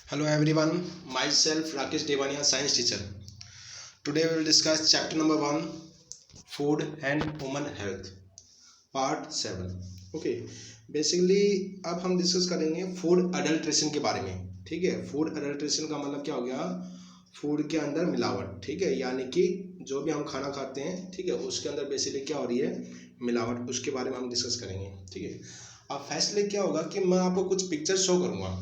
Hello everyone, myself Rakesh Devania, science teacher. Today we will discuss chapter number 1, food and human health, part 7. Okay, basically अब हम discuss करेंगे food adulteration के बारे में. ठीक है, फूड अडल्ट्रेशन का मतलब क्या हो गया? फूड के अंदर मिलावट. ठीक है, यानी कि जो भी हम खाना खाते हैं, ठीक है, उसके अंदर बेसिकली क्या हो रही है? मिलावट. उसके बारे में हम डिस्कस करेंगे. ठीक है, अब फैसले क्या होगा कि मैं आपको कुछ पिक्चर शो करूँगा.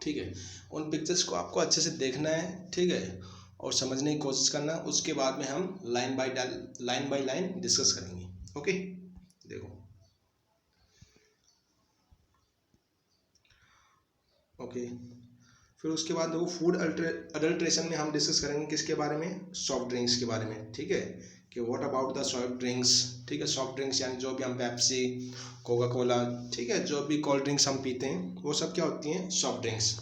ठीक है, उन पिक्चर्स को आपको अच्छे से देखना है. ठीक है, और समझने की कोशिश करना. उसके बाद में हम लाइन बाय लाइन डिस्कस करेंगे. ओके, देखो. ओके, फिर उसके बाद देखो फूड अडल्ट्रेशन में हम डिस्कस करेंगे किसके बारे में? सॉफ्ट ड्रिंक्स के बारे में. ठीक है, कि what about the soft drinks. ठीक है, सॉफ्ट ड्रिंक्स यानी जो भी हम पेप्सी, कोका कोला, ठीक है, जो भी कोल्ड ड्रिंक्स हम पीते हैं वो सब क्या होती हैं? Soft drinks.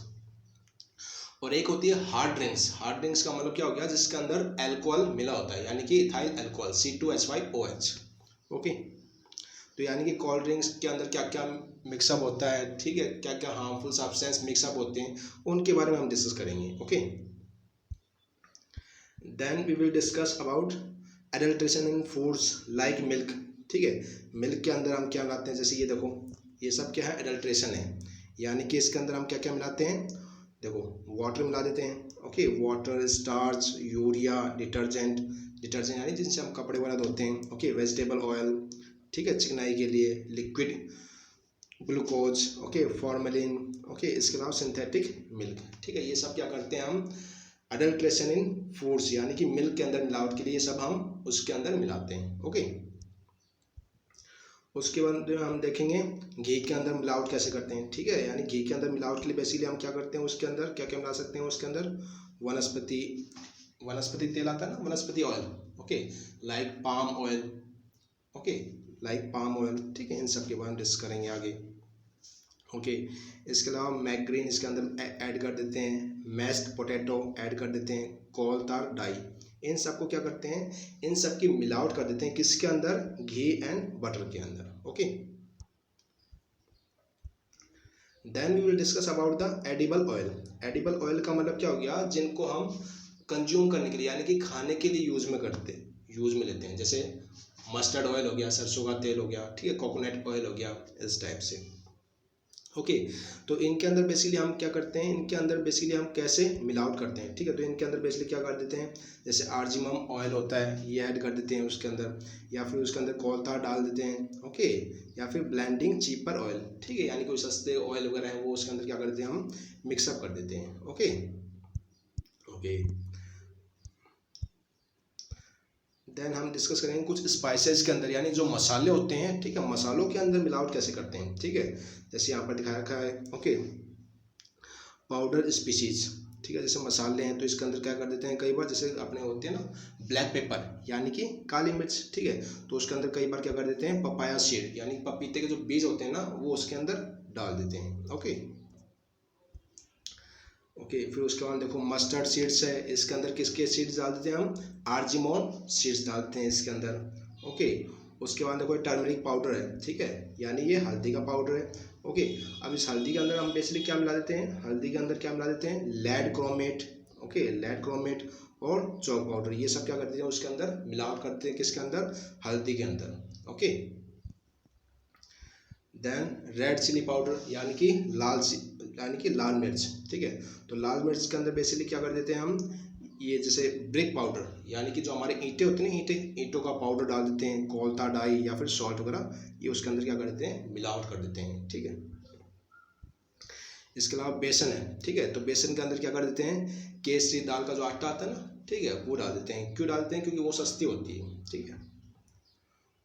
और एक होती है हार्ड ड्रिंक्स. हार्ड ड्रिंक्स का मतलब क्या हो गया? जिसके अंदर अल्कोहल मिला होता है, यानी कि इथाइल अल्कोहल C2H5OH. ओके, तो यानी कि कोल्ड ड्रिंक्स के अंदर क्या क्या मिक्सअप होता है, ठीक है, क्या क्या हार्मफुल सब्सटेंस मिक्सअप होते हैं, उनके बारे में हम डिस्कस करेंगे. Okay, then we will discuss about adulteration in foods like milk. ठीक है, मिल्क के अंदर हम क्या मिलाते हैं? जैसे ये देखो, ये सब क्या है? एडल्ट्रेशन है. यानी कि इसके अंदर हम क्या क्या मिलाते हैं? देखो, वाटर मिला देते हैं. Okay, water, starch, urea, detergent. Detergent यानी जिनसे हम कपड़े वगैरह धोते हैं. ओके, वेजिटेबल ऑयल, ठीक है, चिकनाई के लिए. Liquid glucose, okay, formalin. Okay, इसके अलावा सिंथेटिक मिल्क. ठीक है, ये सब क्या करते हैं हम? अडल्ट्रेशन इन फूड्स, यानी कि मिल्क के अंदर मिलावट के लिए ये सब हम उसके अंदर मिलाते हैं. ओके, उसके बाद हम देखेंगे घी के अंदर मिलावट कैसे करते हैं. ठीक है, यानी घी के अंदर मिलावट के लिए बेसिकली हम क्या करते हैं? उसके अंदर क्या क्या मिला सकते हैं? उसके अंदर वनस्पति वनस्पति तेल आता है ना, वनस्पति oil. Okay, like palm oil. Okay, like palm oil. ठीक है, इन सब के बारे में डिस्कस करेंगे आगे. ओके, इसके अलावा मैग्रीन इसके अंदर ऐड कर देते हैं. मैस्ड पोटैटो ऐड कर देते हैं. कोलतार डाई, इन सबको क्या करते हैं? इन सब की मिलावट कर देते हैं किसके अंदर? घी एंड बटर के अंदर. Okay, then we will discuss about the edible oil. Edible oil का मतलब क्या हो गया? जिनको हम कंज्यूम करने के लिए, यानी कि खाने के लिए यूज में लेते हैं. जैसे मस्टर्ड ऑयल हो गया, सरसों का तेल हो गया, ठीक है, कोकोनट ऑयल हो गया, इस टाइप से. ओके, तो इनके अंदर बेसिकली हम क्या करते हैं? इनके अंदर बेसिकली हम कैसे मिलावट करते हैं? ठीक है, तो इनके अंदर बेसिकली क्या कर देते हैं? जैसे आर्जिमम ऑयल होता है, ये ऐड कर देते हैं उसके अंदर, या फिर उसके अंदर कोलतार डाल देते हैं. ओके, या फिर ब्लेंडिंग चीपर ऑयल. ठीक है, यानी कोई सस्ते ऑयल वगैरह है वो उसके अंदर क्या कर देते हैं? हम मिक्सअप कर देते हैं. ओके. ओके, देन हम डिस्कस करेंगे कुछ स्पाइसेस के अंदर, यानी जो मसाले होते हैं, ठीक है, मसालों के अंदर मिलावट कैसे करते हैं. ठीक है, जैसे यहाँ पर दिखा रखा है. Okay, powder species. ठीक है, जैसे मसाले हैं तो इसके अंदर क्या कर देते हैं? कई बार जैसे अपने होते हैं ना ब्लैक पेपर, यानी कि काली मिर्च. ठीक है, तो उसके अंदर कई बार क्या कर देते हैं? पपाया सीड, यानी पपीते के जो बीज होते हैं ना, वो उसके अंदर डाल देते हैं. ओके. ओके, फिर उसके बाद देखो मस्टर्ड सीड्स है, इसके अंदर किसके सीड्स डाल देते हैं हम? आर्जिमोन सीड्स डालते हैं इसके अंदर. ओके, उसके बाद देखो टर्मरिक पाउडर है. ठीक है, यानी ये हल्दी का पाउडर है. ओके, अब इस हल्दी के अंदर हम बेसिकली क्या मिला देते हैं? हल्दी के अंदर क्या मिला देते हैं? Lead chromate. Okay, lead chromate और चॉक पाउडर, ये सब क्या करते हैं? उसके अंदर मिलावट करते हैं किसके अंदर? हल्दी के अंदर. Okay, then red chilli powder, यानी कि लाल मिर्च. ठीक है, तो लाल मिर्च के अंदर बेसिकली क्या कर देते हैं हम? ये जैसे ब्रिक पाउडर, यानी कि जो हमारे ईंटें होती हैं ना, ईंटों का पाउडर डाल देते हैं. कोलता डाई या फिर सॉल्ट वगैरह, ये उसके अंदर क्या कर देते हैं? मिलावट कर देते हैं. ठीक है, इसके अलावा बेसन है. ठीक है, तो बेसन के अंदर क्या कर देते हैं? केसरी दाल का जो आटा आता है ना, ठीक है, वो डाल देते हैं. क्यों डालते हैं? क्योंकि वो सस्ती होती है. ठीक है.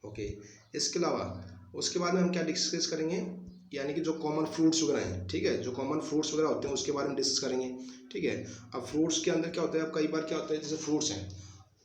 ओके, इसके अलावा उसके बाद में हम क्या डिस्कस करेंगे? यानी कि जो कॉमन फ्रूट्स वगैरह हैं, ठीक है, जो कॉमन फ्रूट्स वगैरह होते हैं उसके बारे में डिस्कस करेंगे. ठीक है, अब फ्रूट्स के अंदर क्या होता है? अब कई बार क्या होता है, जैसे फ्रूट्स हैं,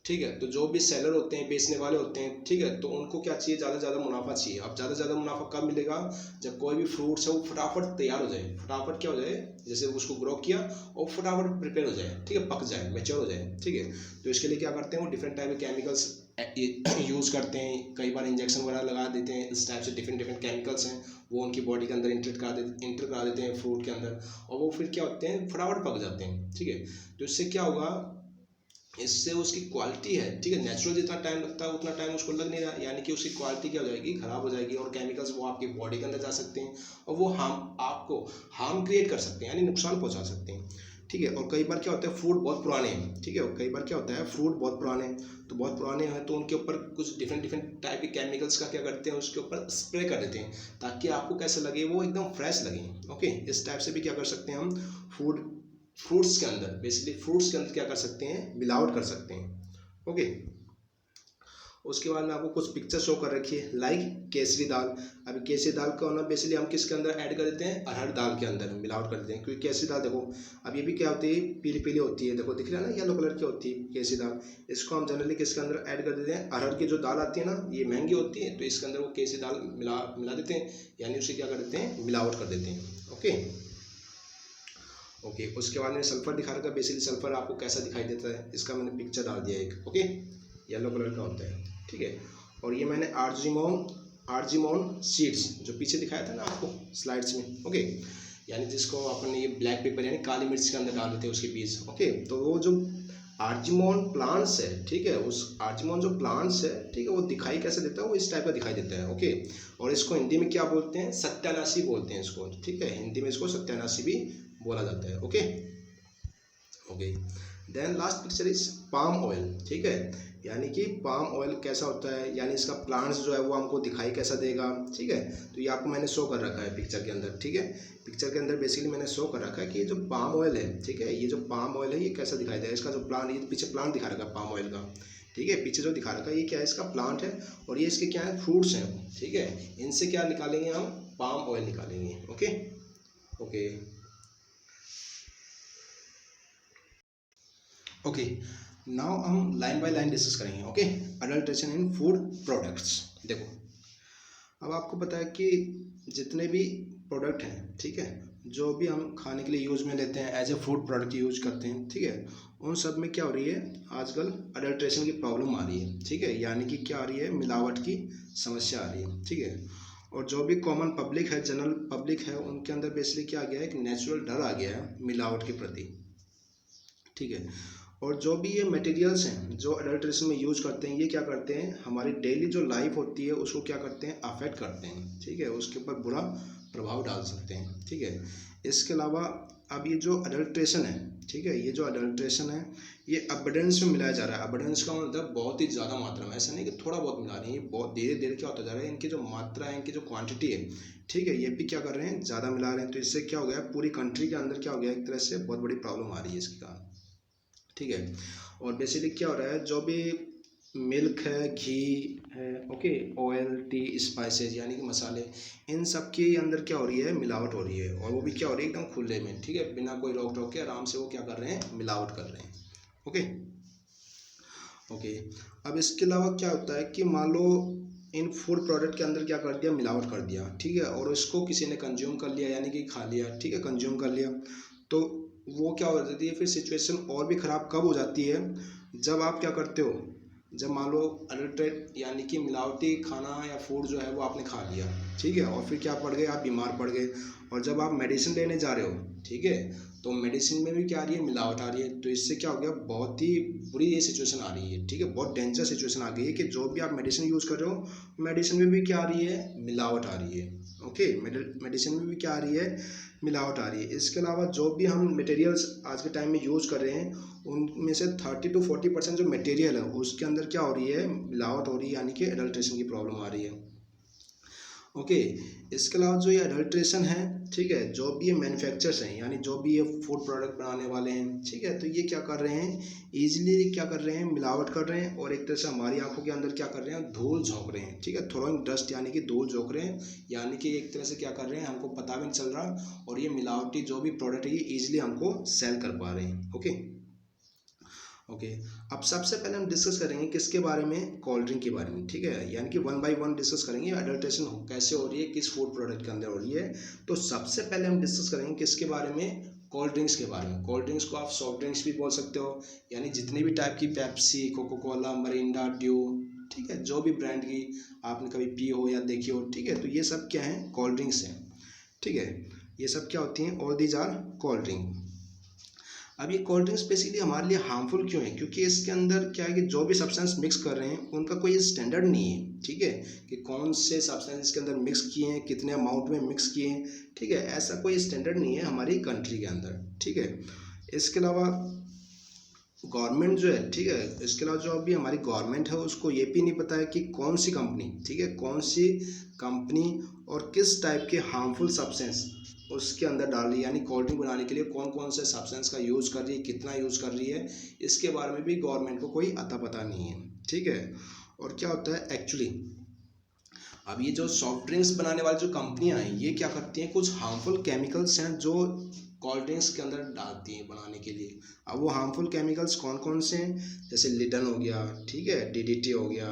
ठीक है, तो जो भी सेलर होते हैं, बेचने वाले होते हैं, ठीक है, तो उनको क्या चाहिए? ज़्यादा से ज़्यादा मुनाफा चाहिए. अब ज़्यादा से ज़्यादा मुनाफा कब मिलेगा? जब कोई भी फ्रूट्स है वो फटाफट तैयार हो जाए. फटाफट क्या हो जाए? जैसे उसको ग्रो किया और फटाफट प्रिपेयर हो जाए, ठीक है, पक जाए, मैच्योर हो जाए. ठीक है, तो इसके लिए क्या करते हैं? वो डिफरेंट टाइप के केमिकल्स यूज़ करते हैं, कई बार इंजेक्शन वगैरह लगा देते हैं, इस टाइप से डिफरेंट डिफरेंट केमिकल्स हैं वो उनकी बॉडी के अंदर इंटर करा देते हैं फ्रूट के अंदर, और वो फिर क्या होते हैं फटाफट पक जाते हैं। ठीक है, तो इससे क्या होगा, इससे उसकी क्वालिटी है, ठीक है, नेचुरल जितना टाइम लगता है उतना टाइम उसको लग नहीं रहा, यानी कि उसकी क्वालिटी क्या हो जाएगी, खराब हो जाएगी, और केमिकल्स वो आपकी बॉडी के अंदर जा सकते हैं और वो आपको हार्म क्रिएट कर सकते हैं, यानी नुकसान पहुंचा सकते हैं। ठीक है, और कई बार क्या होता है फ्रूट बहुत पुराने हैं, ठीक है, और कई बार क्या होता है फ्रूट बहुत पुराने हैं, तो बहुत पुराने हैं तो उनके ऊपर कुछ डिफरेंट डिफरेंट टाइप के केमिकल्स का क्या करते हैं उसके ऊपर स्प्रे कर देते हैं, ताकि आपको कैसे लगे, वो एकदम फ्रेश लगे। ओके, इस टाइप से भी क्या कर सकते हैं हम फ्रूट्स के अंदर, बेसिकली फ्रूट्स के अंदर क्या कर सकते हैं, मिलावट कर सकते हैं। ओके, उसके बाद में आपको कुछ पिक्चर शो कर रखी है, लाइक केसरी दाल। अभी केसरी दाल का होना बेसिकली हम किसके अंदर ऐड कर देते हैं, अरहर दाल के अंदर मिलावट कर देते हैं, क्योंकि केसरी दाल देखो अब ये भी क्या होती है, पीली पीली होती है, देखो दिख रहा है ना, येलो कलर की होती है केसरी दाल। इसको हम जनरली किसके अंदर ऐड कर देते हैं, अरहर की जो दाल आती है ना, ये महंगी होती है, तो इसके अंदर वो केसरी दाल मिला देते हैं, यानी उसे क्या कर देते हैं, मिलावट कर देते हैं। ओके, उसके बाद में सल्फर दिखा रखा है, बेसिकली सल्फर आपको कैसा दिखाई देता है, इसका मैंने पिक्चर डाल दिया एक। ओके, येलो कलर का होता है, ठीक है, और ये मैंने आर्जिमोन सीड्स जो पीछे दिखाया था ना आपको स्लाइड्स में। ओके, यानी जिसको अपन ये ब्लैक पेपर यानी काली मिर्च के अंदर डाल देते हैं उसके बीज। ओके, तो वो जो आर्जिमोन प्लांट्स है, ठीक है, उस आर्जिमोन जो प्लांट्स है, ठीक है, वो दिखाई कैसे देता है, वो इस टाइप का दिखाई देता है। ओके, और इसको हिंदी में क्या बोलते हैं, सत्यानाशी बोलते हैं इसको, ठीक है, हिंदी में इसको सत्यानाशी भी बोला जाता है। Okay, then last picture is palm oil. ठीक है, यानी कि पाम ऑयल कैसा होता है, यानी इसका प्लांट्स जो है वो हमको दिखाई कैसा देगा। ठीक है, तो ये आपको मैंने शो कर रखा है पिक्चर के अंदर। ठीक है, पिक्चर के अंदर बेसिकली मैंने शो कर रखा है कि ये जो पाम ऑयल है, ठीक है, ये जो पाम ऑयल है ये कैसा दिखाई देगा, इसका जो प्लांट, ये पीछे प्लांट दिखा रखा है पाम ऑयल का। ठीक है, पीछे जो दिखा रखा है ये क्या है, इसका प्लांट है, और ये इसके क्या है, फ्रूट्स हैं। ठीक है, इनसे क्या निकालेंगे हम, पाम ऑयल निकालेंगे। ओके, नाउ हम लाइन बाय लाइन डिस्कस करेंगे। ओके, अडल्ट्रेशन इन फूड प्रोडक्ट्स। देखो, अब आपको पता है कि जितने भी प्रोडक्ट हैं, ठीक है, जो भी हम खाने के लिए यूज़ में लेते हैं, as a food product use करते हैं, ठीक है, उन सब में क्या हो रही है, आजकल अडल्ट्रेशन की प्रॉब्लम आ रही है। ठीक है, यानी कि क्या आ रही है, मिलावट की समस्या आ रही है। ठीक है, और जो भी कॉमन पब्लिक है, जनरल पब्लिक है, उनके अंदर बेसिकली क्या आ गया है, एक नेचुरल डर आ गया है मिलावट के प्रति। ठीक है, और जो भी ये मटेरियल्स हैं जो अडल्ट्रेशन में यूज करते हैं, ये क्या करते हैं, हमारी डेली जो लाइफ होती है उसको क्या करते हैं, अफेक्ट करते हैं। ठीक है, उसके ऊपर बुरा प्रभाव डाल सकते हैं। ठीक है, इसके अलावा अब ये जो अडल्ट्रेशन है, ठीक है, ये जो अडल्ट्रेशन है ये अबंडेंस में मिलाया जा रहा है। अबंडेंस का मतलब बहुत ही ज़्यादा मात्रा में, ऐसा नहीं कि थोड़ा बहुत मिला रहे हैं, ये बहुत धीरे धीरे क्या होता जा रहा है, इनकी जो मात्रा है, इनकी जो क्वांटिटी है, ठीक है, ये भी क्या कर रहे हैं, ज़्यादा मिला रहे हैं। तो इससे क्या हो गया, पूरी कंट्री के अंदर क्या हो गया, एक तरह से बहुत बड़ी प्रॉब्लम आ रही है इसके कारण। ठीक है, और बेसिकली क्या हो रहा है, जो भी मिल्क है, घी है, ओके, ऑयल, टी, स्पाइसेस यानी कि मसाले, इन सब के अंदर क्या हो रही है, मिलावट हो रही है, और वो भी क्या हो रही है, एकदम खुले में। ठीक है, बिना कोई रोक टोक के आराम से वो क्या कर रहे हैं, मिलावट कर रहे हैं। ओके, अब इसके अलावा क्या होता है कि मान लो इन फूड प्रोडक्ट के अंदर क्या कर दिया, मिलावट कर दिया। ठीक है, और इसको किसी ने कंज्यूम कर लिया, यानी कि खा लिया। ठीक है, कंज्यूम कर लिया, तो वो क्या हो जाती है, फिर सिचुएशन और भी ख़राब कब हो जाती है, जब आप क्या करते हो, जब मान लो अडल्ट्रेट यानी कि मिलावटी खाना या फूड जो है वो आपने खा लिया। ठीक है, और फिर क्या पड़ गए, आप बीमार पड़ गए, और जब आप मेडिसिन लेने जा रहे हो, ठीक है, तो मेडिसिन में भी क्या आ रही है, मिलावट आ रही है। तो इससे क्या हो गया, बहुत ही बुरी ये सिचुएशन आ रही है। ठीक है, बहुत डेंजर सिचुएशन आ गई है कि जो भी आप मेडिसिन यूज़ कर रहे हो, मेडिसिन में भी क्या आ रही है, मिलावट आ रही है। ओके, मेडिसिन में भी क्या आ रही है, मिलावट आ रही है। इसके अलावा जो भी हम मटेरियल्स आज के टाइम में यूज़ कर रहे हैं, उनमें से 30 to 40% जो मटेरियल है उसके अंदर क्या हो रही है, मिलावट हो रही है, यानी कि एडल्ट्रेशन की प्रॉब्लम आ रही है। ओके, इसके अलावा जो ये अडल्ट्रेशन है, ठीक है, जो भी ये मैन्युफैक्चरर्स हैं, यानी जो भी ये फूड प्रोडक्ट बनाने वाले हैं, ठीक है, तो ये क्या कर रहे हैं, ईजिली क्या कर रहे हैं, मिलावट कर रहे हैं, और एक तरह से हमारी आंखों के अंदर क्या कर रहे हैं, धूल झोंक रहे हैं। ठीक है, थ्रोइंग डस्ट यानी कि धूल झोंक रहे हैं, यानी कि एक तरह से क्या कर रहे हैं, हमको पता भी नहीं चल रहा, और ये मिलावटी जो भी प्रोडक्ट है ये ईजिली हमको सेल कर पा रहे हैं। ओके, अब सबसे पहले हम डिस्कस करेंगे किसके बारे में, कोल्ड ड्रिंक के बारे में। ठीक है, यानी कि 1 by 1 डिस्कस करेंगे अडल्ट्रेशन कैसे हो रही है, किस फूड प्रोडक्ट के अंदर हो रही है। तो सबसे पहले हम डिस्कस करेंगे किसके बारे में, कोल्ड ड्रिंक्स के बारे में। कोल्ड ड्रिंक्स को आप सॉफ्ट ड्रिंक्स भी बोल सकते हो, यानी जितने भी टाइप की Pepsi, coca cola, Mirinda, Dew, ठीक है, जो भी ब्रांड की आपने कभी पी हो या देखी हो, ठीक है, तो ये सब क्या है, कोल्ड ड्रिंक्स हैं, ठीक है, ये सब क्या होती हैं, all these are cold drink. अब ये कोल्ड ड्रिंक्स बेसिकली हमारे लिए हार्मफुल क्यों है, क्योंकि इसके अंदर क्या है कि जो भी सब्सटेंस मिक्स कर रहे हैं उनका कोई स्टैंडर्ड नहीं है, ठीक है, कि कौन से सब्सटेंस इसके अंदर मिक्स किए हैं, कितने अमाउंट में मिक्स किए हैं, ठीक है, ऐसा कोई स्टैंडर्ड नहीं है हमारी कंट्री के अंदर, ठीक है। इसके अलावा गवर्नमेंट जो है, ठीक है, इसके अलावा जो अभी हमारी गवर्नमेंट है उसको ये भी नहीं पता है कि कौन सी कंपनी, ठीक है, कौन सी कंपनी और किस टाइप के हार्मफुल सब्सटेंस उसके अंदर डाल रही है, यानी कोल्ड ड्रिंक बनाने के लिए कौन कौन से सब्सटेंस का यूज़ कर रही है, कितना यूज़ कर रही है, इसके बारे में भी गवर्नमेंट को कोई अता पता नहीं है, ठीक है। और क्या होता है एक्चुअली, अब ये जो सॉफ्ट ड्रिंक्स बनाने वाली जो कंपनियां हैं ये क्या करती हैं, कुछ हार्मफुल केमिकल्स हैं जो कोल्ड ड्रिंक्स के अंदर डालती हैं बनाने के लिए। अब वो हार्मफुल केमिकल्स कौन कौन से हैं, जैसे लिडन हो गया, ठीक है, डीडीटी हो गया,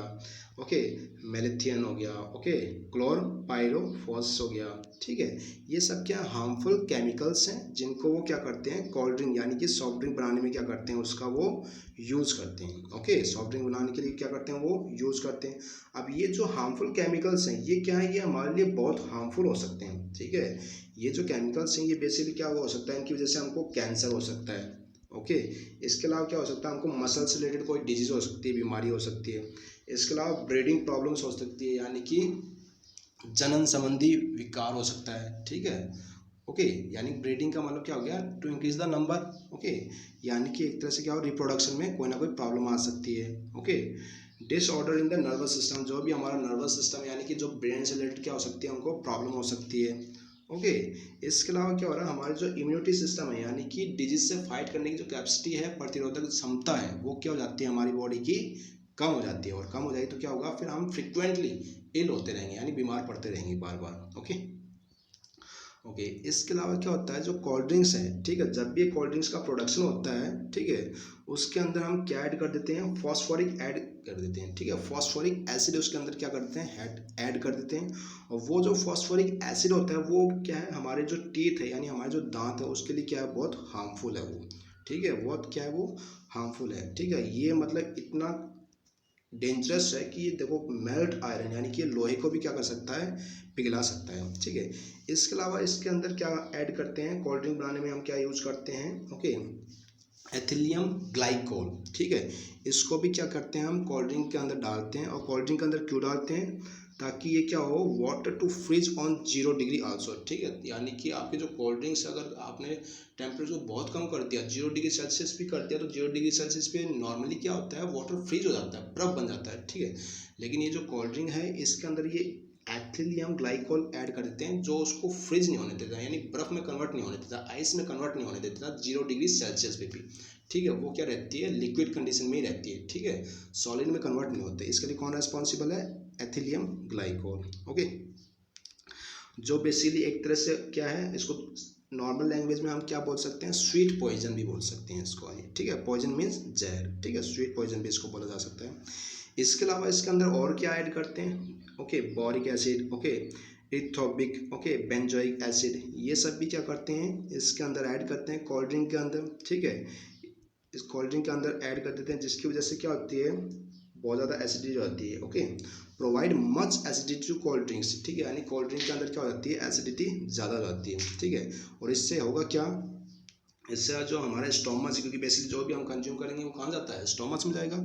ओके, मेलेथियन हो गया, ओके, क्लोरपाइरोफॉस हो गया, ठीक है, ये सब क्या हार्मफुल केमिकल्स हैं जिनको वो क्या करते हैं, कोल्ड ड्रिंक यानी कि सॉफ्ट ड्रिंक बनाने में क्या करते हैं, उसका वो यूज़ करते हैं, ओके, सॉफ्ट ड्रिंक बनाने के लिए क्या करते हैं, वो यूज़ करते हैं। अब ये जो हार्मफुल केमिकल्स हैं ये क्या है, ये हमारे लिए बहुत हार्मफुल हो सकते हैं, ठीक है। ये जो केमिकल्स हैं ये बेसिकली क्या हो सकता है, इनकी वजह से हमको कैंसर हो सकता है, ओके। इसके अलावा क्या हो सकता है, हमको मसल से रिलेटेड कोई डिजीज़ हो सकती है, बीमारी हो सकती है। इसके अलावा ब्रीडिंग प्रॉब्लम्स हो सकती है, यानी कि जनन संबंधी विकार हो सकता है, ठीक है, ओके, यानी ब्रीडिंग का मतलब क्या हो गया, to increase the number, okay, यानी कि एक तरह से क्या हो, रिप्रोडक्शन में कोई ना कोई प्रॉब्लम आ सकती है, okay. Disorder in the nervous system, जो भी हमारा नर्वस सिस्टम यानी कि जो ब्रेन से रिलेटेड क्या हो सकती है, उनको प्रॉब्लम हो सकती है, ओके। इसके अलावा क्या हो रहा है, हमारी जो इम्यूनिटी सिस्टम है यानी कि डिजीज से फाइट करने की जो कैपेसिटी है, प्रतिरोधक क्षमता है, वो क्या हो जाती है हमारी बॉडी की, कम हो जाती है। और कम हो जाएगी तो क्या होगा, फिर हम फ्रिक्वेंटली इल होते रहेंगे, यानी बीमार पड़ते रहेंगे बार बार, ओके। ओके, इसके अलावा क्या होता है, जो कोल्ड ड्रिंक्स है, ठीक है, जब भी कोल्ड ड्रिंक्स का प्रोडक्शन होता है, ठीक है, उसके अंदर हम क्या ऐड कर देते हैं, फॉस्फोरिक ऐड कर देते हैं, ठीक है, फॉस्फोरिक एसिड उसके अंदर क्या करते हैं, ऐड कर देते हैं। और वो जो फॉस्फोरिक एसिड होता है वो क्या है, हमारे जो टीथ है यानी हमारे जो दांत है उसके लिए क्या है, बहुत हार्मफुल है वो, ठीक है, बहुत क्या है वो हार्मफुल है, ठीक है। ये मतलब इतना डेंजरस है कि ये देखो मेल्ट आयरन यानी कि लोहे को भी क्या कर सकता है, पिघला सकता है, ठीक है। इसके अलावा इसके अंदर क्या ऐड करते हैं, कोल्ड ड्रिंक बनाने में हम क्या यूज़ करते हैं, ओके, एथिलियम ग्लाइकोल, ठीक है, इसको भी क्या करते हैं हम कोल्ड ड्रिंक के अंदर डालते हैं। और कोल्ड ड्रिंक के अंदर क्यों डालते हैं, ताकि ये क्या हो, water to freeze on 0 degree also, ठीक है, यानी कि आपके जो कोल्ड ड्रिंक्स अगर आपने टेम्परेचर को बहुत कम कर दिया, 0 डिग्री सेल्सियस भी कर दिया, तो 0 डिग्री सेल्सियस पे नॉर्मली क्या होता है, वाटर फ्रीज हो जाता है, बर्फ बन जाता है, ठीक है। लेकिन ये जो कोल्ड ड्रिंक है इसके अंदर ये एथिलियम ग्लाइकोल ऐड कर देते हैं जो उसको फ्रीज नहीं होने देता, यानी बर्फ में कन्वर्ट नहीं होने देता, आइस में कन्वर्ट नहीं होने देता 0 डिग्री सेल्सियस पे भी, ठीक है, वो क्या रहती है, लिक्विड कंडीशन में ही रहती है, ठीक है, सॉलिड में कन्वर्ट नहीं होते। इसके लिए कौन रेस्पॉन्सिबल है, एथिलियम ग्लाइकोल, ओके, जो बेसिकली एक तरह से क्या है, इसको नॉर्मल लैंग्वेज में हम क्या बोल सकते हैं, स्वीट पॉइजन भी बोल सकते हैं इसको, ठीक है, पॉइजन मीन्स जहर, ठीक है, स्वीट पॉइजन भी इसको बोला जा सकता है। इसके अलावा इसके अंदर और क्या ऐड करते हैं, ओके, बोरिक एसिड, ओके, इथोबिक, ओके, बेंजोइक एसिड, ये सब भी क्या करते हैं इसके अंदर ऐड करते हैं कोल्ड ड्रिंक के अंदर, ठीक है, इस कोल्ड ड्रिंक के अंदर ऐड कर देते हैं, जिसकी वजह से क्या होती है, बहुत ज़्यादा एसिडिटी होती है, okay, provide much acidity to cold drinks, ठीक है, यानी कोल्ड ड्रिंक के अंदर क्या हो जाती है, एसिडिटी ज़्यादा हो जाती है, ठीक है। और इससे होगा क्या, इससे जो हमारा स्टोमच, क्योंकि बेसिकली जो भी हम कंज्यूम करेंगे वो कहाँ जाता है, स्टोमच में जाएगा,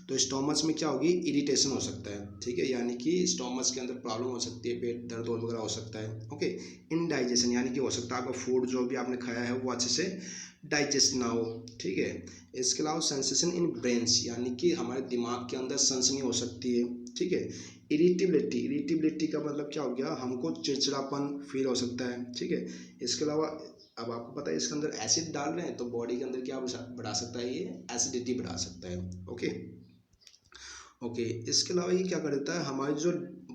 तो स्टोमच में क्या होगी, इरिटेशन हो सकता है, ठीक है, यानी कि स्टोमच के अंदर प्रॉब्लम हो सकती है, पेट दर्द वगैरह हो सकता है, ओके। इनडाइजेशन यानी कि हो सकता है आपका फूड जो भी आपने खाया है वो अच्छे से डाइजेस्ट ना हो, ठीक है। इसके अलावा सेंसेशन इन ब्रेन्स, यानी कि हमारे दिमाग के अंदर सनसनी हो सकती है, ठीक है। इरिटेबिलिटी का मतलब क्या हो गया, हमको चिड़चिड़ापन फील हो सकता है, ठीक है। इसके अलावा अब आपको पता है इसके अंदर एसिड डाल रहे हैं तो बॉडी के अंदर क्या बढ़ा सकता है, ये एसिडिटी बढ़ा सकता है, ओके। ओके, इसके अलावा ये क्या कर देता है, हमारे जो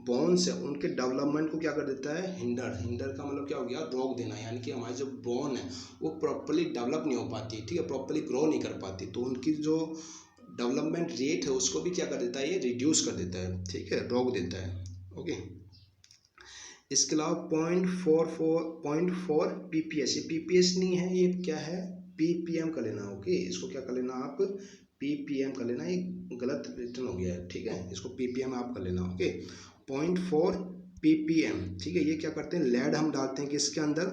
बोन्स है उनके डेवलपमेंट को क्या कर देता है, हिंडर का मतलब क्या हो गया, रोक देना, यानी कि हमारी जो बोन है वो प्रॉपर्ली डेवलप नहीं हो पाती, ठीक है, प्रॉपर्ली ग्रो नहीं कर पाती, तो उनकी जो डेवलपमेंट रेट है उसको भी क्या कर देता है, ये रिड्यूस कर देता है, ठीक है, रोक देता है, ओके। इसके अलावा 0.4 ppm, ये ppm नहीं है, ये क्या है, ppm कर लेना। ओके, इसको क्या कर लेना आप, ppm कर लेना, ये गलत रिटर्न हो गया है, ठीक है, इसको ppm आप कर लेना। ओके, 0.4 ppm, ठीक है। ये क्या करते हैं, लेड हम डालते हैं किसके अंदर,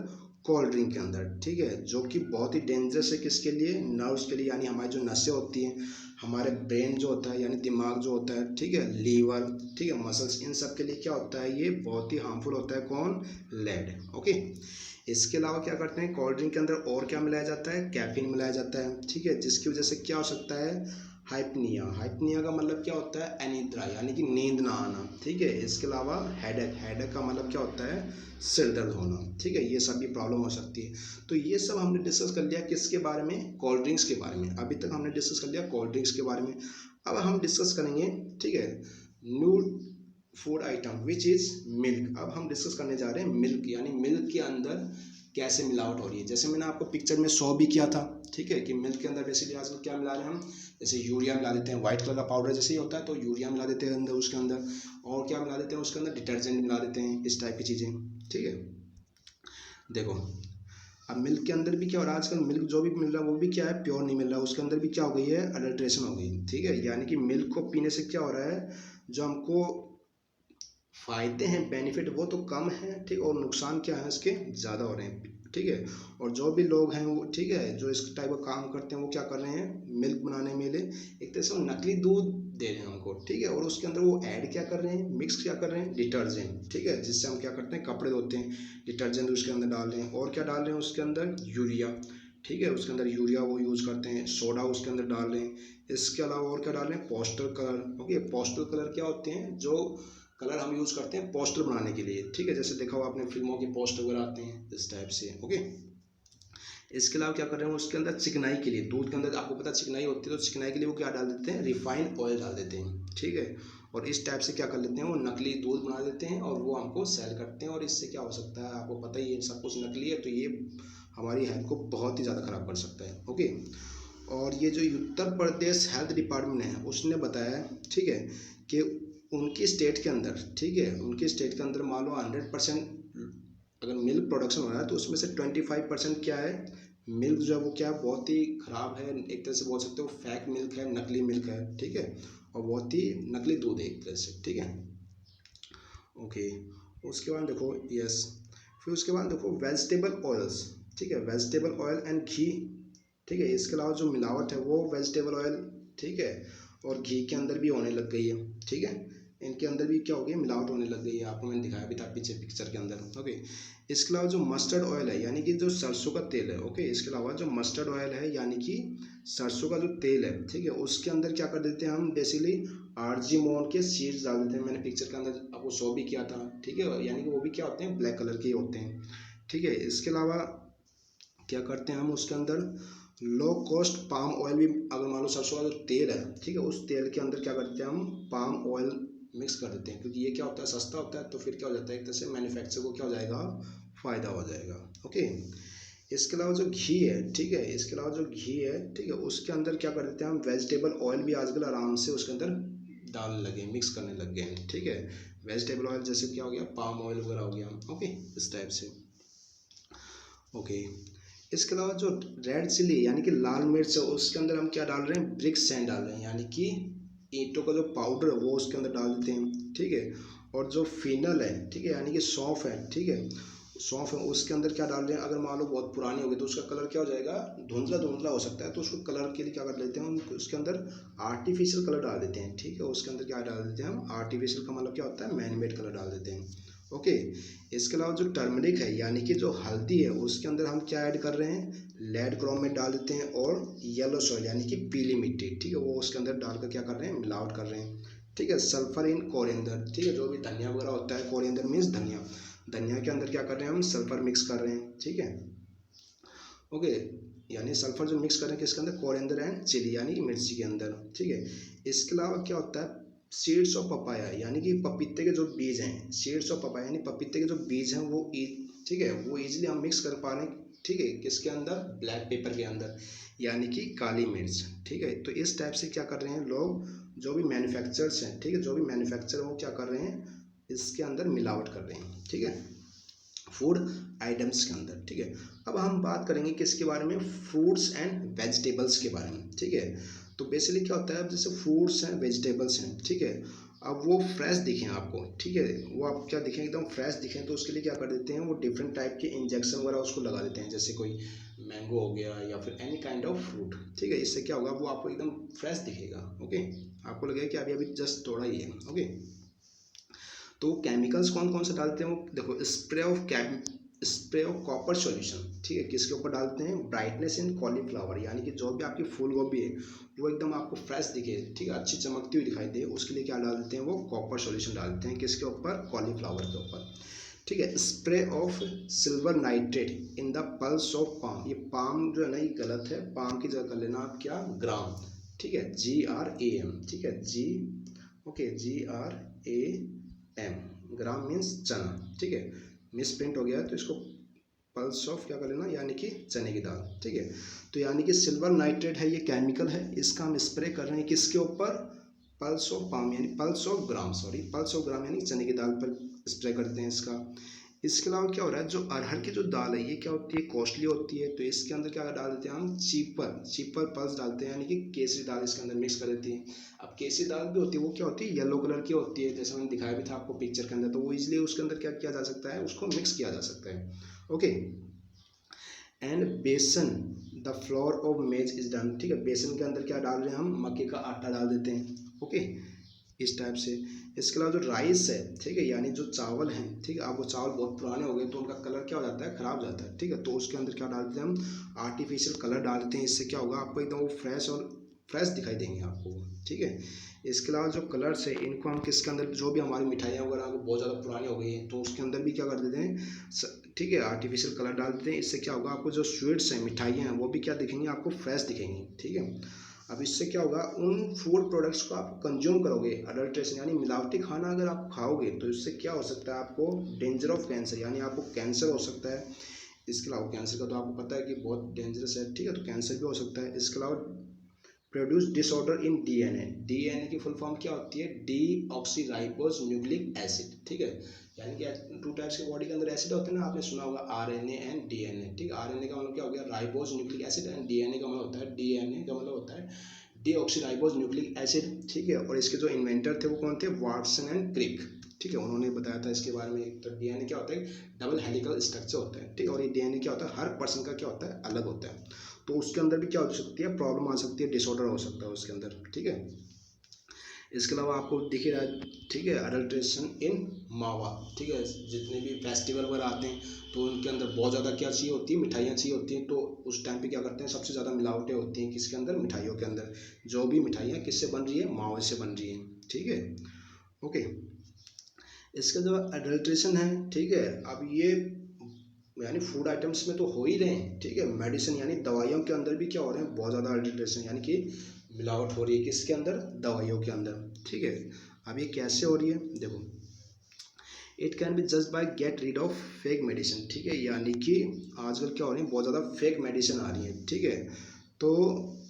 कोल्ड ड्रिंक के अंदर, ठीक है, जो कि बहुत ही डेंजरस है किसके लिए, नर्व्स के लिए, यानी हमारी जो नसें होती हैं, हमारे ब्रेन जो होता है यानी दिमाग जो होता है, ठीक है, लीवर, ठीक है, मसल्स, इन सब के लिए क्या होता है, ये बहुत ही हार्मफुल होता है, कौन, लेड। ओके, इसके अलावा क्या करते हैं, कोल्ड ड्रिंक के अंदर और क्या मिलाया जाता है, कैफीन मिलाया जाता है, ठीक है, जिसकी वजह से क्या हो सकता है, हाइपनिया। हाइपनिया का मतलब क्या होता है, अनिद्रा, यानी कि नींद ना आना, ठीक है। इसके अलावा हेडेक, हेडेक का मतलब क्या होता है, सिर दर्द होना, ठीक है, ये सब भी प्रॉब्लम हो सकती है। तो ये सब हमने डिस्कस कर लिया किसके बारे में, कोल्ड ड्रिंक्स के बारे में। अभी तक हमने डिस्कस कर लिया कोल्ड ड्रिंक्स के बारे में। अब हम डिस्कस करेंगे, ठीक है, new food item which is milk. अब हम डिस्कस करने जा रहे हैं मिल्क, यानी मिल्क के अंदर कैसे मिलावट हो रही है। जैसे मैंने आपको पिक्चर में शो भी किया था, ठीक है, कि मिल्क के अंदर बेसिकली आजकल क्या मिला रहे हैं हम, जैसे यूरिया मिला देते हैं, व्हाइट कलर का पाउडर जैसे ही होता है तो यूरिया मिला देते हैं अंदर, उसके अंदर और क्या मिला देते हैं, उसके अंदर डिटर्जेंट मिला देते हैं, इस टाइप की चीज़ें, ठीक है। देखो, अब मिल्क के अंदर भी क्या हो रहा है, आजकल मिल्क जो भी मिल रहा है वो भी क्या है, प्योर नहीं मिल रहा है, उसके अंदर भी क्या हो गई है, अडल्ट्रेशन हो गई, ठीक है। यानी कि मिल्क को पीने से क्या हो रहा है, जो हमको फायदे हैं, बेनिफिट, वो तो कम है, ठीक, और नुकसान क्या है इसके, ज़्यादा हो रहे हैं, ठीक है। और जो भी लोग हैं वो, ठीक है, जो इस टाइप का काम करते हैं वो क्या कर रहे हैं, मिल्क बनाने में ले एक तरह से वो नकली दूध दे रहे हैं हमको, ठीक है, और उसके अंदर वो ऐड क्या कर रहे हैं, मिक्स क्या कर रहे हैं, डिटर्जेंट, ठीक है, जिससे हम क्या करते हैं, कपड़े धोते हैं, डिटर्जेंट उसके अंदर डाल रहे हैं, और क्या डाल रहे हैं उसके अंदर, यूरिया, ठीक है, उसके अंदर यूरिया वो यूज़ करते हैं, सोडा उसके अंदर डाल रहे हैं। इसके अलावा और क्या डाल रहे हैं, poster colour. Okay, poster colour क्या होते हैं, जो कलर हम यूज़ करते हैं पोस्टर बनाने के लिए, ठीक है, जैसे देखा हुआ आपने फिल्मों के पोस्टर वगैरह आते हैं इस टाइप से। ओके, इसके अलावा क्या कर रहे हैं, उसके अंदर चिकनाई के लिए, दूध के अंदर आपको पता चिकनाई होती है, तो चिकनाई के लिए वो क्या डाल देते हैं, रिफाइंड ऑयल डाल देते हैं, ठीक है, और इस टाइप से क्या कर लेते हैं, वो नकली दूध बना देते हैं और वो हमको सेल करते हैं, और इससे क्या हो सकता है, आपको पता ही है, सब कुछ नकली है, तो ये हमारी हेल्थ को बहुत ही ज़्यादा ख़राब कर सकता है। ओके, और ये जो उत्तर प्रदेश हेल्थ डिपार्टमेंट है उसने बताया, ठीक है, कि उनकी स्टेट के अंदर, ठीक है, उनकी स्टेट के अंदर मान लो 100% अगर मिल्क प्रोडक्शन हो रहा है तो उसमें से 25% क्या है, मिल्क जो है वो क्या है, बहुत ही ख़राब है, एक तरह से बोल सकते हो फेक मिल्क है, नकली मिल्क है, ठीक है, और बहुत ही नकली दूध है एक तरह से, ठीक है। ओके, उसके बाद देखो, यस, फिर उसके बाद देखो वेजिटेबल ऑयल्स, ठीक है, वेजिटेबल ऑयल एंड घी, ठीक है, इसके अलावा जो मिलावट है वो वेजिटेबल ऑयल, ठीक है, और घी के अंदर भी होने लग गई है, ठीक है, इनके अंदर भी क्या हो गई, मिलावट होने लग गई है, आपको मैंने दिखाया भी था पीछे पिक्चर के अंदर। ओके, इसके अलावा जो मस्टर्ड ऑयल है, यानी कि जो सरसों का तेल है, ओके, इसके अलावा जो मस्टर्ड ऑयल है यानी कि सरसों का जो तेल है, ठीक है, उसके अंदर क्या कर देते हैं हम, बेसिकली आर्जीमोन के सीड्स डाल देते हैं, मैंने पिक्चर के अंदर आपको शो भी किया था, ठीक है, यानी कि वो भी क्या होते हैं, ब्लैक कलर के होते हैं, ठीक है। इसके अलावा क्या करते हैं हम उसके अंदर, लो कॉस्ट पाम ऑयल भी, अगर मान लो सरसों का जो तेल है, ठीक है, उस तेल के अंदर क्या करते हैं हम, पाम ऑयल मिक्स कर देते हैं, क्योंकि ये क्या होता है, सस्ता होता है, तो फिर क्या हो जाता है, एक तरह से मैन्युफैक्चर को क्या हो जाएगा, फ़ायदा हो जाएगा। ओके, इसके अलावा जो घी है, ठीक है, इसके अलावा जो घी है, ठीक है, उसके अंदर क्या कर देते हैं हम, वेजिटेबल ऑयल भी आजकल आराम से उसके अंदर डालने लगे, मिक्स करने लग गए हैं, ठीक है, वेजिटेबल ऑयल जैसे क्या हो गया, पाम ऑयल वगैरह हो गया। ओके, इस टाइप से। ओके, इसके अलावा जो रेड चिली यानी कि लाल मिर्च है उसके अंदर हम क्या डाल रहे हैं, ब्रिक सैंड डाल रहे हैं, यानी कि ईंटों का जो पाउडर है वो उसके अंदर डाल देते हैं, ठीक है, और जो फिनल है, ठीक है, यानी कि सौंफ है, ठीक है, सौंफ है, उसके अंदर क्या डाल रहे हैं, अगर मान लो बहुत पुरानी होगी तो उसका कलर क्या हो जाएगा, धुंधला धुंधला हो सकता है, तो उसको कलर के लिए क्या कर लेते हैं, उसके अंदर आर्टिफिशियल कलर डाल देते हैं, ठीक है, उसके अंदर क्या डाल देते हैं हम, आर्टिफिशियल का मतलब क्या होता है, मैन मेड कलर डाल देते हैं। ओके, इसके अलावा जो टर्मरिक है यानी कि जो हल्दी है उसके अंदर हम क्या ऐड कर रहे हैं, लेड क्रोमेट डाल देते हैं, और येलो सॉइल यानी कि पीली मिट्टी, ठीक है, वो उसके अंदर डालकर क्या कर रहे हैं, मिलावट कर रहे हैं, ठीक है। सल्फर इन कोरिएंडर, ठीक है, जो भी धनिया वगैरह होता है, कोरिएंडर मीन्स धनिया, धनिया के अंदर क्या कर रहे हैं हम, सल्फर मिक्स कर रहे हैं, ठीक है। ओके, यानी सल्फर जो मिक्स कर रहे हैं किसके अंदर, कोरिएंडर एंड चिली यानी कि मिर्ची के अंदर, ठीक है। इसके अलावा क्या होता है, सीड्स ऑफ पपाया यानी कि पपीते के जो बीज हैं, सीड्स ऑफ पपाया यानी पपीते के जो बीज हैं वो ठीक है, वो इजीली हम मिक्स कर पा रहे हैं, ठीक है, किसके अंदर, ब्लैक पेपर के अंदर, यानी कि काली मिर्च, ठीक है। तो इस टाइप से क्या कर रहे हैं लोग, जो भी मैन्युफैक्चरर्स हैं, ठीक है, जो भी मैन्युफैक्चर वो क्या कर रहे हैं, इसके अंदर मिलावट कर रहे हैं, ठीक है, फूड आइटम्स के अंदर, ठीक है। अब हम बात करेंगे किसके बारे में, फ्रूट्स एंड वेजिटेबल्स के बारे में, ठीक है। तो बेसिकली क्या होता है, अब जैसे फ्रूट्स हैं वेजिटेबल्स हैं, ठीक है, अब वो फ्रेश दिखें आपको, ठीक है, वो आप क्या दिखें, एकदम फ्रेश दिखें, तो उसके लिए क्या कर देते हैं, वो डिफरेंट टाइप के इंजेक्शन वगैरह उसको लगा देते हैं, जैसे कोई मैंगो हो गया या फिर एनी काइंड ऑफ फ्रूट, ठीक है। इससे क्या होगा, वो आपको एकदम फ्रेश दिखेगा, ओके, आपको लगेगा कि अभी अभी जस्ट तोड़ा ही है, ओके। तो केमिकल्स कौन कौन से डालते हैं, वो देखो, स्प्रे ऑफ कॉपर सॉल्यूशन, ठीक है, किसके ऊपर डालते हैं, ब्राइटनेस इन कॉलीफ्लावर, यानी कि जो भी आपकी फूल गोभी है वो एकदम आपको फ्रेश दिखे, ठीक है, अच्छी चमकती हुई दिखाई दे, उसके लिए क्या डाल देते हैं, वो कॉपर सॉल्यूशन डालते हैं, किसके ऊपर, कॉलीफ्लावर के ऊपर, ठीक है। Spray of silver nitrate in the pulse of palm, ये पाम जो है ना, ये गलत है, पाम की जगह कर लेना आप क्या, ग्राम, ठीक है, GRAM, ठीक है, GRAM, ग्राम मीन्स चना, ठीक है, मिस प्रिंट हो गया है तो इसको पल्स ऑफ क्या कर लेना, यानी कि चने की दाल, ठीक है। तो यानी कि सिल्वर नाइट्रेट है, ये केमिकल है, इसका हम स्प्रे कर रहे हैं किसके ऊपर, पल्स ऑफ पाम यानी pulse of gram, sorry pulse of gram यानी चने की दाल पर स्प्रे करते हैं इसका। इसके अलावा क्या हो रहा है, जो अरहर की जो दाल है ये क्या होती है, कॉस्टली होती है, तो इसके अंदर क्या डाल देते हैं हम, चीपर पल्स डालते हैं, यानी कि केसरी दाल इसके अंदर मिक्स कर देती है। अब केसरी दाल भी होती है, वो क्या होती है, येलो कलर की होती है, जैसे मैंने दिखाया भी था आपको पिक्चर के अंदर, तो वो इसलिए उसके अंदर क्या किया जा सकता है, उसको मिक्स किया जा सकता है, ओके। एंड बेसन, द फ्लोर ऑफ मेज इज डन, ठीक है, बेसन के अंदर क्या डाल रहे हैं हम, मक्के का आटा डाल देते हैं, ओके, इस टाइप से। इसके अलावा जो राइस है, ठीक है, यानी जो चावल हैं, ठीक है, अब वो चावल बहुत पुराने हो गए तो उनका कलर क्या हो जाता है, खराब हो जाता है, ठीक है, तो उसके अंदर क्या डालते हैं हम, आर्टिफिशियल कलर डालते हैं, इससे क्या होगा, आपको एकदम वो फ्रेश दिखाई देंगे आपको, ठीक है। इसके अलावा जो कलर्स है इनको हम किसके अंदर, जो भी हमारी मिठाइयाँ वगैरह बहुत ज़्यादा पुरानी हो गई हैं तो उसके अंदर भी क्या कर देते हैं, ठीक है, आर्टिफिशियल कलर डाल देते हैं, इससे क्या होगा, आपको जो स्वीट्स हैं, मिठाइयाँ हैं, वो भी क्या दिखेंगी, आपको फ्रेश दिखेंगी, ठीक है। अब इससे क्या होगा, उन फूड प्रोडक्ट्स को आप कंज्यूम करोगे, अडल्ट्रेशन यानी मिलावटी खाना अगर आप खाओगे तो इससे क्या हो सकता है, आपको डेंजर ऑफ कैंसर, यानी आपको कैंसर हो सकता है। इसके अलावा कैंसर का तो आपको पता है कि बहुत डेंजरस है, ठीक है, तो कैंसर भी हो सकता है। इसके अलावा प्रोड्यूस डिसऑर्डर इन डीएनए की फुल फॉर्म क्या होती है, डीऑक्सीराइबोज न्यूक्लिक एसिड, ठीक है, यानी कि 2 टाइप्स के बॉडी के अंदर एसिड होते हैं ना, आपने सुना होगा आरएनए एंड डीएनए, ठीक है, आरएनए का मतलब क्या हो गया, ribose nucleic acid, and DNA का मतलब होता है, डीएनए का मतलब होता है डीऑक्सीराइबोज न्यूक्लिक एसिड, ठीक है। और इसके जो इन्वेंटर थे वो कौन थे, वाटसन एंड क्रिक, ठीक है, उन्होंने बताया था इसके बारे में। तो डीएनए क्या होता है, डबल हेलिकल स्ट्रक्चर होता है, ठीक है, और ये डीएनए क्या होता है, हर पर्सन का क्या होता है, अलग होता है, तो उसके अंदर भी क्या हो सकती है, प्रॉब्लम आ सकती है, डिसऑर्डर हो सकता है उसके अंदर, ठीक है। इसके अलावा आपको दिख ही रहा है, ठीक है, अडल्ट्रेशन इन मावा, ठीक है, जितने भी फेस्टिवल वगैरह आते हैं तो उनके अंदर बहुत ज़्यादा क्या चाहिए होती है, मिठाइयाँ चाहिए होती हैं, तो उस टाइम पे क्या करते हैं, सबसे ज़्यादा मिलावटें होती हैं किसके अंदर, मिठाइयों के अंदर, जो भी मिठाइयाँ किससे बन रही है, मावा से बन रही हैं, ठीक है, ओके। इसका जो अडल्ट्रेशन है, ठीक है, अब ये यानी फूड आइटम्स में तो हो ही रहे हैं, ठीक है, मेडिसिन यानी दवाइयों के अंदर भी क्या हो रहे हैं, बहुत ज़्यादा अडल्ट्रेशन यानी कि मिलावट हो रही है किसके अंदर, दवाइयों के अंदर, ठीक है। अब ये कैसे हो रही है, देखो, it can be just by get rid of fake medicine, ठीक है, यानी कि आजकल क्या हो रही है, बहुत ज़्यादा फेक मेडिसिन आ रही है, ठीक है। तो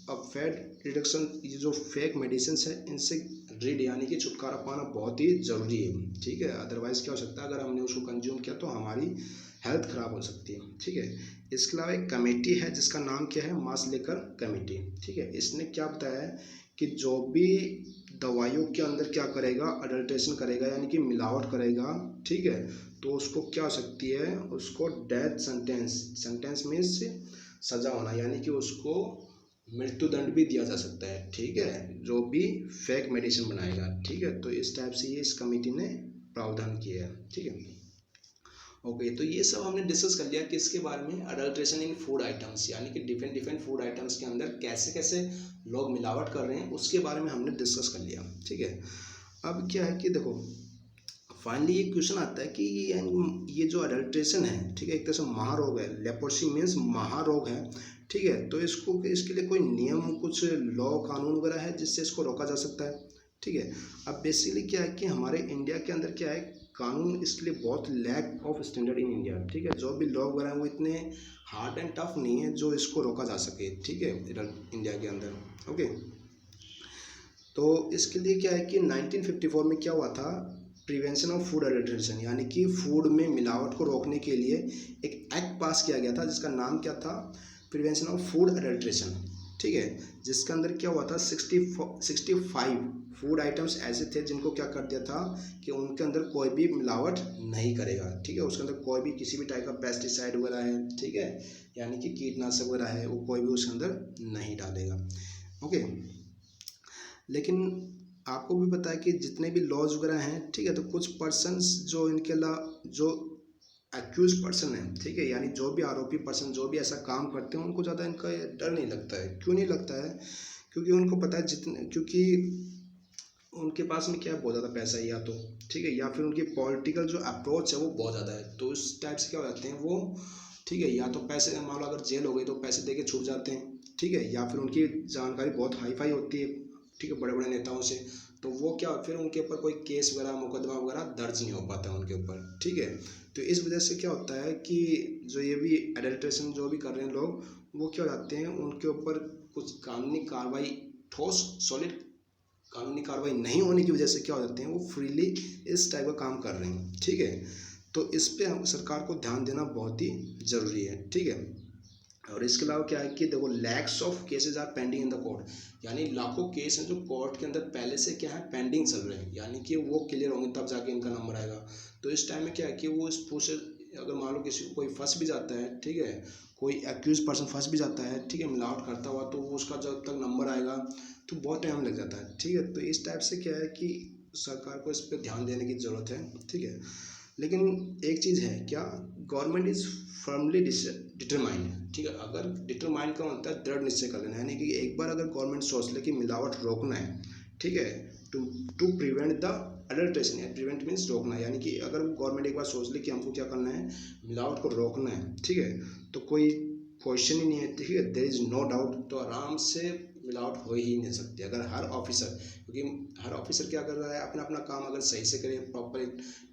अब फैट रिडक्शन, ये जो फेक मेडिसिन है इनसे रीड यानी कि छुटकारा पाना बहुत ही ज़रूरी है, ठीक है, अदरवाइज़ क्या हो सकता है, अगर हमने उसको कंज्यूम किया तो हमारी हेल्थ ख़राब हो सकती है, ठीक है। इसके अलावा एक कमेटी है जिसका नाम क्या है, मास लेकर कमेटी, ठीक है, इसने क्या बताया है कि जो भी दवाइयों के अंदर क्या करेगा, अडल्ट्रेशन करेगा यानी कि मिलावट करेगा, ठीक है, तो उसको क्या हो सकती है, उसको डेथ सेंटेंस मीन्स सजा होना, यानी कि उसको मृत्यु दंड भी दिया जा सकता है, ठीक है, जो भी फेक मेडिसिन बनाएगा, ठीक है। तो इस टाइप से ये इस कमेटी ने प्रावधान किया है, ठीक है, ओके। तो ये सब हमने डिस्कस कर लिया किसके बारे में, अडल्ट्रेशन इन फूड आइटम्स, यानी कि डिफरेंट फूड आइटम्स के अंदर कैसे कैसे लोग मिलावट कर रहे हैं उसके बारे में हमने डिस्कस कर लिया, ठीक है। अब क्या है कि देखो, फाइनली ये क्वेश्चन आता है कि ये जो अडल्ट्रेशन है, ठीक है, एक तरह से महारोग है, लेप्रोसी मीन्स महारोग है, ठीक है, तो इसके लिए कोई नियम, कुछ लॉ कानून वगैरह है जिससे इसको रोका जा सकता है, ठीक है। अब बेसिकली क्या है कि हमारे इंडिया के अंदर क्या है, कानून इसके लिए बहुत lack of standard in India, ठीक है, जो भी लॉ वगैरह हैं वो इतने हार्ड एंड टफ नहीं है जो इसको रोका जा सके, ठीक है, इंडिया के अंदर, ओके। तो इसके लिए क्या है कि 1954 में क्या हुआ था, प्रिवेंशन ऑफ फूड एडल्ट्रेशन, यानी कि फूड में मिलावट को रोकने के लिए एक एक्ट पास किया गया था जिसका नाम क्या था, प्रिवेंशन ऑफ फूड एडल्ट्रेशन। ठीक है, जिसके अंदर क्या हुआ था, 65 फूड आइटम्स ऐसे थे जिनको क्या कर दिया था कि उनके अंदर कोई भी मिलावट नहीं करेगा। ठीक है, उसके अंदर कोई भी किसी भी टाइप का पेस्टिसाइड वगैरह है, ठीक है, यानी कि कीटनाशक वगैरह है, वो कोई भी उसके अंदर नहीं डालेगा। ओके, लेकिन आपको भी पता है कि जितने भी लॉज वगैरह हैं, ठीक है, तो कुछ पर्सन्स जो इनके जो एक्यूज पर्सन है, ठीक है, यानी जो भी आरोपी पर्सन जो भी ऐसा काम करते हैं उनको ज़्यादा इनका डर नहीं लगता है। क्यों नहीं लगता है? क्योंकि उनको पता है क्योंकि उनके पास में क्या है, बहुत ज़्यादा पैसा है या तो, ठीक है, या फिर उनकी पॉलिटिकल जो अप्रोच है वो बहुत ज़्यादा है। तो इस टाइप से क्या हो जाते हैं वो, ठीक है, या तो पैसे, मान लो अगर जेल हो गई तो पैसे दे के छूट जाते हैं, ठीक है, या फिर उनकी जानकारी बहुत हाई फाई होती है, ठीक है, बड़े बड़े नेताओं से, तो वो क्या, फिर उनके ऊपर कोई केस वगैरह मुकदमा वगैरह दर्ज नहीं हो पाता उनके ऊपर। ठीक है, तो इस वजह से क्या होता है कि जो ये भी एडल्ट्रेशन जो भी कर रहे हैं लोग, वो क्या हो जाते हैं, उनके ऊपर कुछ कानूनी कार्रवाई, ठोस सॉलिड कानूनी कार्रवाई नहीं होने की वजह से क्या हो जाते हैं, वो फ्रीली इस टाइप का काम कर रहे हैं। ठीक है, तो इस पे हम सरकार को ध्यान देना बहुत ही ज़रूरी है। ठीक है, और इसके अलावा क्या है कि देखो, lakhs of cases are pending in the court, यानी लाखों केस हैं जो कोर्ट के अंदर पहले से क्या है, पेंडिंग चल रहे हैं, यानी कि वो क्लियर होंगे तब जाके इनका नंबर आएगा। तो इस टाइम में क्या है कि वो इस प्रोसेस, अगर मान लो किसी को कोई फंस भी जाता है, ठीक है, कोई एक्यूज पर्सन फंस भी जाता है, ठीक है, मिलावट करता हुआ, तो वो उसका जब तक नंबर आएगा तो बहुत टाइम लग जाता है। ठीक है, तो इस टाइप से क्या है कि सरकार को इस पर ध्यान देने की ज़रूरत है। ठीक है, लेकिन एक चीज़ है क्या, गवर्नमेंट इज़ फर्मली डिटरमाइंड। ठीक है, अगर डिटरमाइंड का मतलब है दृढ़ निश्चय कर लेना, यानी कि एक बार अगर गवर्नमेंट सोच ले कि मिलावट रोकना है, ठीक है, to prevent the adulteration, prevent means रोकना, यानी कि अगर गवर्नमेंट एक बार सोच ले कि हमको क्या करना है, मिलावट को रोकना है, ठीक है, तो कोई क्वेश्चन ही नहीं है, ठीक है, देयर इज़ नो डाउट, तो आराम से मिलावट हो ही नहीं सकती अगर हर ऑफिसर, क्योंकि हर ऑफिसर क्या कर रहा है, अपना अपना काम अगर सही से करे, प्रॉपर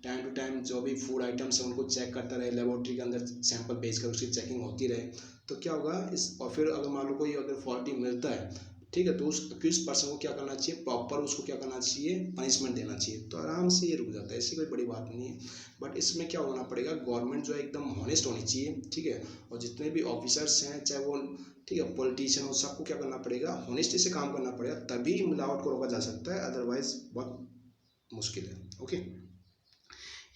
टाइम टू टाइम जो भी फूड आइटम्स हैं उनको चेक करता रहे, लेबोरेटरी के अंदर सैंपल भेजकर उसकी चेकिंग होती रहे, तो क्या होगा इस, और फिर अगर मान लो कोई अगर फॉल्टी मिलता है, ठीक है, तो उस अक्यूज पर्सन को क्या करना चाहिए, प्रॉपर उसको क्या करना चाहिए, पनिशमेंट देना चाहिए, तो आराम से ये रुक जाता है, ऐसी कोई बड़ी बात नहीं है। बट इसमें क्या होना पड़ेगा, गवर्नमेंट जो है एकदम हॉनेस्ट होनी चाहिए। ठीक है, और जितने भी ऑफिसर्स हैं, चाहे वो, ठीक है, पॉलिटिशियन हो, सबको क्या करना पड़ेगा, हॉनेस्टी से काम करना पड़ेगा, तभी मिलावट को रोका जा सकता है, अदरवाइज बहुत मुश्किल है। ओके,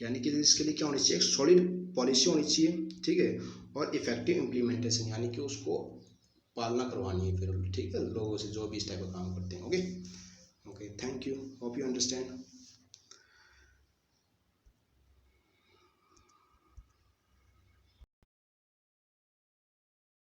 यानी कि इसके लिए क्या होनी चाहिए, एक सॉलिड पॉलिसी होनी चाहिए, ठीक है, और इफेक्टिव इम्प्लीमेंटेशन, यानी कि उसको पालना करवानी है फिर, ठीक है, लोगों से जो भी इस टाइप का काम करते हैं। Okay, okay, thank you, hope you understand.